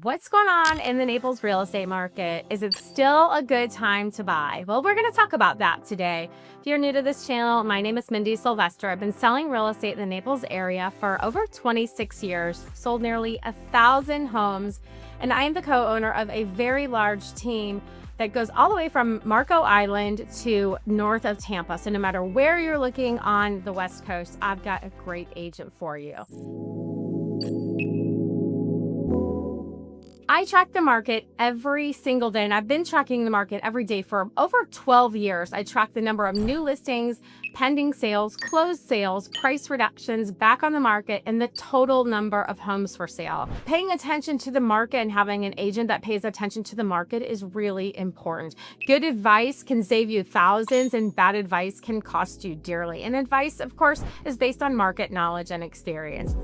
What's going on in the Naples real estate market? Is it still a good time to buy? Well, we're going to talk about that today. If you're new to this channel, my name is Mindy Sylvester. I've been selling real estate in the Naples area for over 26 years, sold nearly 1,000 homes, and I am the co-owner of a very large team that goes all the way from Marco Island to north of Tampa. So no matter where you're looking on the West Coast, I've got a great agent for you. I track the market every single day, and I've been tracking the market every day for over 12 years. I track the number of new listings, pending sales, closed sales, price reductions, back on the market, and the total number of homes for sale. Paying attention to the market and having an agent that pays attention to the market is really important. Good advice can save you thousands, and bad advice can cost you dearly. And advice, of course, is based on market knowledge and experience.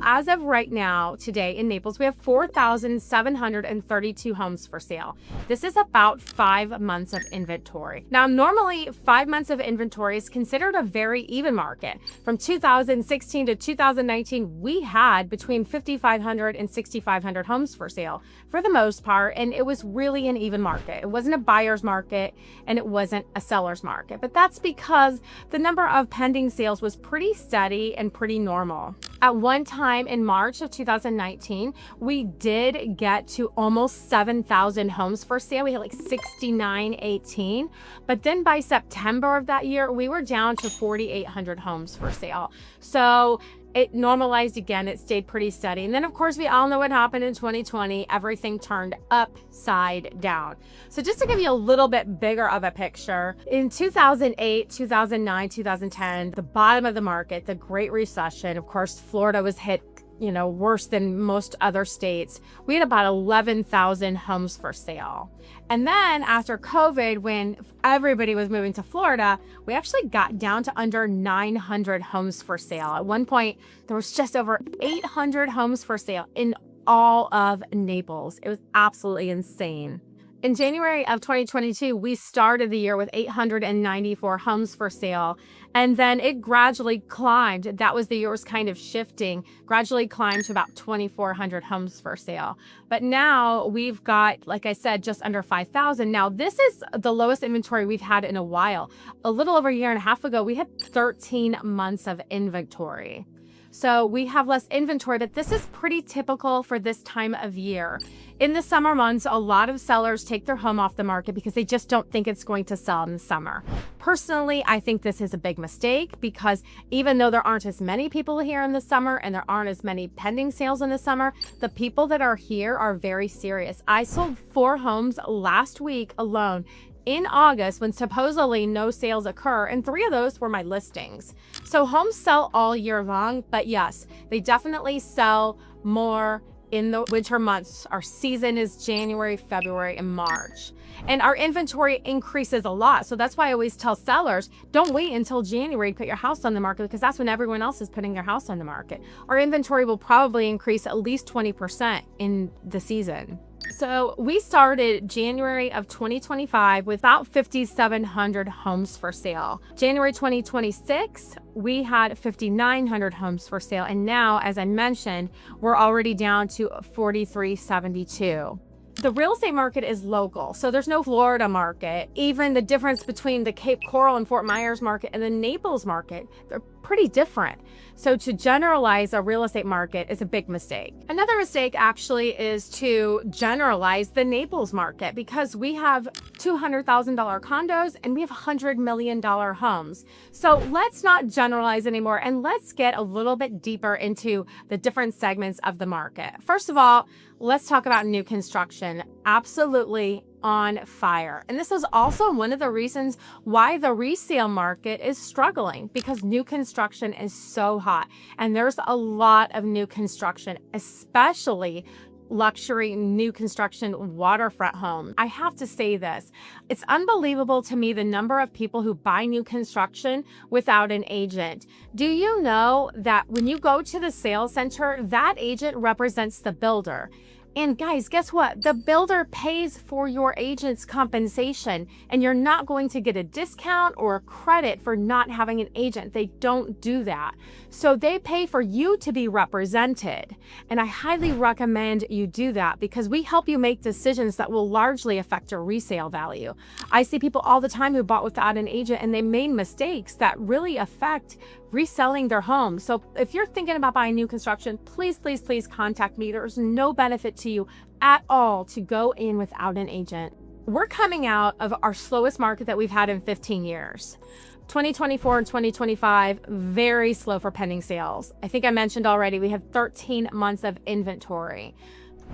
As of right now, today in Naples, we have 4,732 homes for sale. This is about 5 months of inventory. Now, normally 5 months of inventory is considered a very even market. From 2016 to 2019, we had between 5,500 and 6,500 homes for sale for the most part, and it was really an even market. It wasn't a buyer's market and it wasn't a seller's market, but that's because the number of pending sales was pretty steady and pretty normal. At one time in March of 2019, we did get to almost 7,000 homes for sale. We had like 6,918. But then by September of that year, we were down to 4,800 homes for sale. So it normalized again. It stayed pretty steady. And then, of course, we all know what happened in 2020. Everything turned upside down. So just to give you a little bit bigger of a picture, in 2008, 2009, 2010, the bottom of the market, the Great Recession, of course, Florida was hit worse than most other states. We had about 11,000 homes for sale. And then after COVID, when everybody was moving to Florida, we actually got down to under 900 homes for sale. At one point, there was just over 800 homes for sale in all of Naples. It was absolutely insane. In January of 2022, we started the year with 894 homes for sale, and then it gradually climbed. That was the year was kind of shifting, gradually climbed to about 2,400 homes for sale. But now we've got, like I said, just under 5,000. Now, this is the lowest inventory we've had in a while. A little over a year and a half ago, we had 13 months of inventory. So we have less inventory, but this is pretty typical for this time of year. In the summer months, a lot of sellers take their home off the market because they just don't think it's going to sell in the summer. Personally, I think this is a big mistake because even though there aren't as many people here in the summer and there aren't as many pending sales in the summer, the people that are here are very serious. I sold 4 homes last week alone in August when supposedly no sales occur, and 3 of those were my listings. So homes sell all year long, but yes, they definitely sell more in the winter months. Our season is January, February, and March. And our inventory increases a lot. So that's why I always tell sellers, don't wait until January to put your house on the market because that's when everyone else is putting their house on the market. Our inventory will probably increase at least 20% in the season. So we started January of 2025 with about 5,700 homes for sale. January 2026, we had 5,900 homes for sale. And now, as I mentioned, we're already down to 4,372. The real estate market is local, so there's no Florida market. Even the difference between the Cape Coral and Fort Myers market and the Naples market, they're pretty different. So to generalize a real estate market is a big mistake. Another mistake actually is to generalize the Naples market because we have $200,000 condos and we have $100 million homes. So let's not generalize anymore and let's get a little bit deeper into the different segments of the market. First of all, let's talk about new construction. Absolutely on fire. And this is also one of the reasons why the resale market is struggling because new construction is so hot. And there's a lot of new construction, especially luxury new construction waterfront homes. I have to say this, it's unbelievable to me the number of people who buy new construction without an agent. Do you know that when you go to the sales center, that agent represents the builder? And guys, guess what? The builder pays for your agent's compensation, and you're not going to get a discount or a credit for not having an agent. They don't do that. So they pay for you to be represented. And I highly recommend you do that because we help you make decisions that will largely affect your resale value. I see people all the time who bought without an agent and they made mistakes that really affect reselling their home. So if you're thinking about buying new construction, please, please, please contact me. There's no benefit to you at all to go in without an agent. We're coming out of our slowest market that we've had in 15 years. 2024 and 2025, very slow for pending sales. I think I mentioned already, we have 13 months of inventory.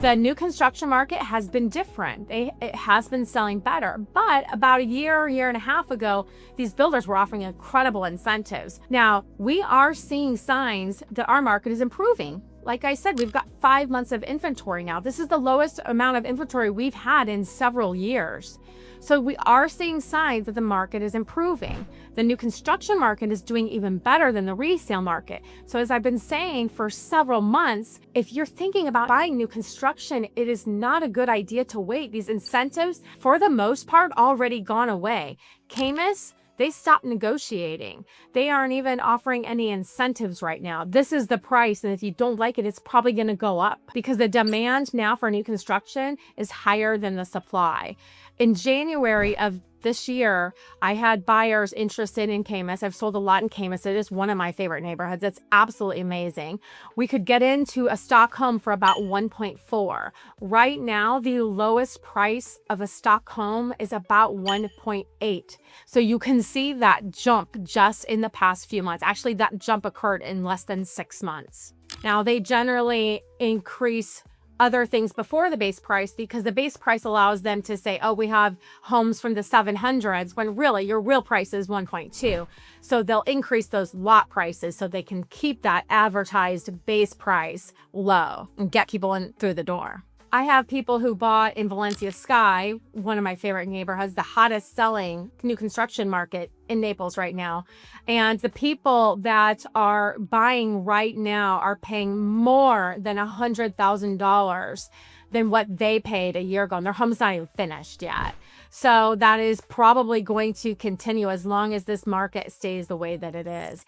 The new construction market has been different. It has been selling better, but about a year and a half ago, these builders were offering incredible incentives. Now, we are seeing signs that our market is improving. Like I said, we've got 5 months of inventory now. This is the lowest amount of inventory we've had in several years. So we are seeing signs that the market is improving. The new construction market is doing even better than the resale market. So as I've been saying for several months, if you're thinking about buying new construction, it is not a good idea to wait. These incentives, for the most part, already gone away. Camus, they stopped negotiating. They aren't even offering any incentives right now. This is the price, and if you don't like it, it's probably gonna go up because the demand now for new construction is higher than the supply. In January of this year, I had buyers interested in Camus. I've sold a lot in Camus. It is one of my favorite neighborhoods. It's absolutely amazing. We could get into a stock home for about 1.4. Right now, the lowest price of a stock home is about 1.8. So you can see that jump just in the past few months. Actually, that jump occurred in less than 6 months. Now, they generally increase other things before the base price because the base price allows them to say, oh, we have homes from the 700s when really your real price is 1.2. So they'll increase those lot prices so they can keep that advertised base price low and get people in through the door. I have people who bought in Valencia Sky, one of my favorite neighborhoods, the hottest selling new construction market in Naples right now. And the people that are buying right now are paying more than $100,000 than what they paid a year ago. And their home's not even finished yet. So that is probably going to continue as long as this market stays the way that it is.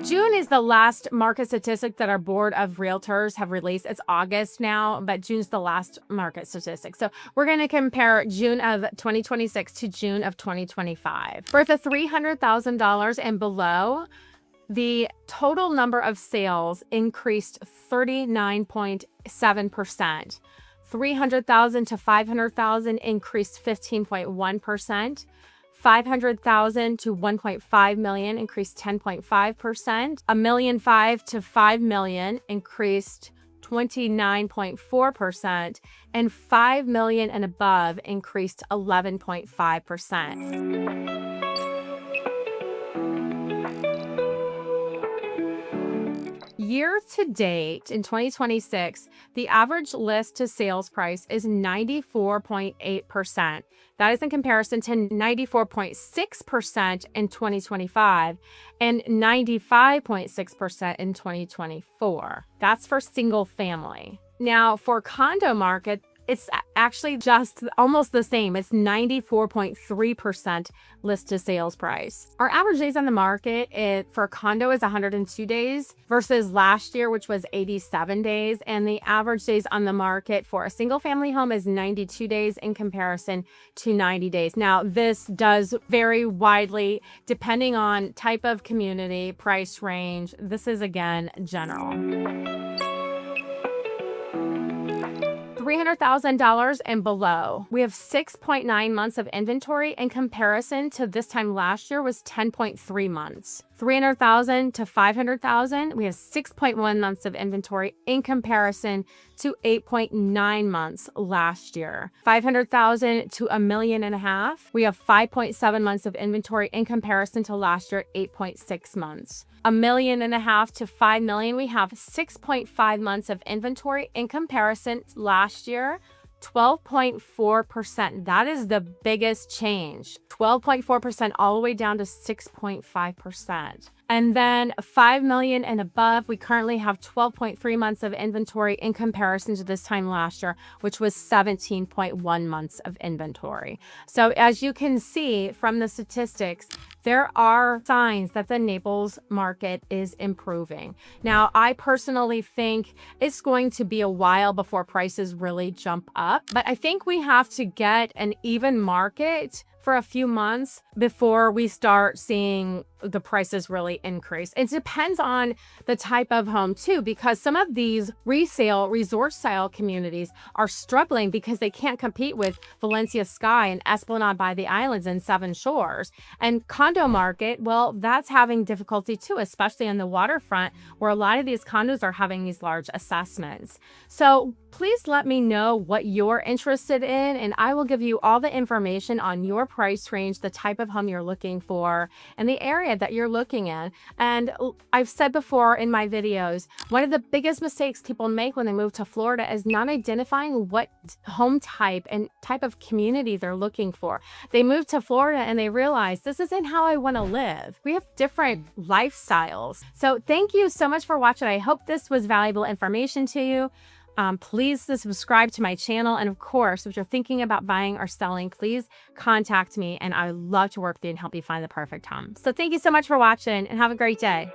June is the last market statistic that our board of realtors have released. It's August now, but June's the last market statistic. So we're going to compare June of 2026 to June of 2025. For the $300,000 and below, the total number of sales increased 39.7%. 300,000 to 500,000 increased 15.1%. 500,000 to 1.5 million increased 10.5%. $1.5 million to 5 million increased 29.4%, and 5 million and above increased 11.5%. Year to date in 2026, the average list to sales price is 94.8%. That is in comparison to 94.6% in 2025 and 95.6% in 2024. That's for single family. Now, for condo market, it's actually just almost the same. It's 94.3% list to sales price. Our average days on the market for a condo is 102 days versus last year, which was 87 days. And the average days on the market for a single family home is 92 days in comparison to 90 days. Now, this does vary widely depending on type of community, price range. This is, again, general. $300,000 and below. We have 6.9 months of inventory in comparison to this time last year was 10.3 months. 300,000 to 500,000, we have 6.1 months of inventory in comparison to 8.9 months last year. 500,000 to $1.5 million, we have 5.7 months of inventory in comparison to last year, 8.6 months. $1.5 million to 5 million, we have 6.5 months of inventory in comparison to last year, 12.4%. That is the biggest change. 12.4% all the way down to 6.5%. And then 5 million and above, we currently have 12.3 months of inventory in comparison to this time last year, which was 17.1 months of inventory. So as you can see from the statistics, there are signs that the Naples market is improving. Now, I personally think it's going to be a while before prices really jump up, but I think we have to get an even market for a few months before we start seeing the prices really increase. It depends on the type of home too, because some of these resale resort style communities are struggling because they can't compete with Valencia Sky and Esplanade by the Islands and Seven Shores. And condo market, well, that's having difficulty too, especially on the waterfront, where a lot of these condos are having these large assessments. So please let me know what you're interested in, and I will give you all the information on your price range, the type of home you're looking for, and the area that you're looking at. And I've said before in my videos, one of the biggest mistakes people make when they move to Florida is not identifying what home type and type of community they're looking for. They move to Florida and they realize this isn't how I want to live. We have different lifestyles. So thank you so much for watching. I hope this was valuable information to you. Please subscribe to my channel. And of course, if you're thinking about buying or selling, please contact me and I would love to work with you and help you find the perfect home. So thank you so much for watching and have a great day.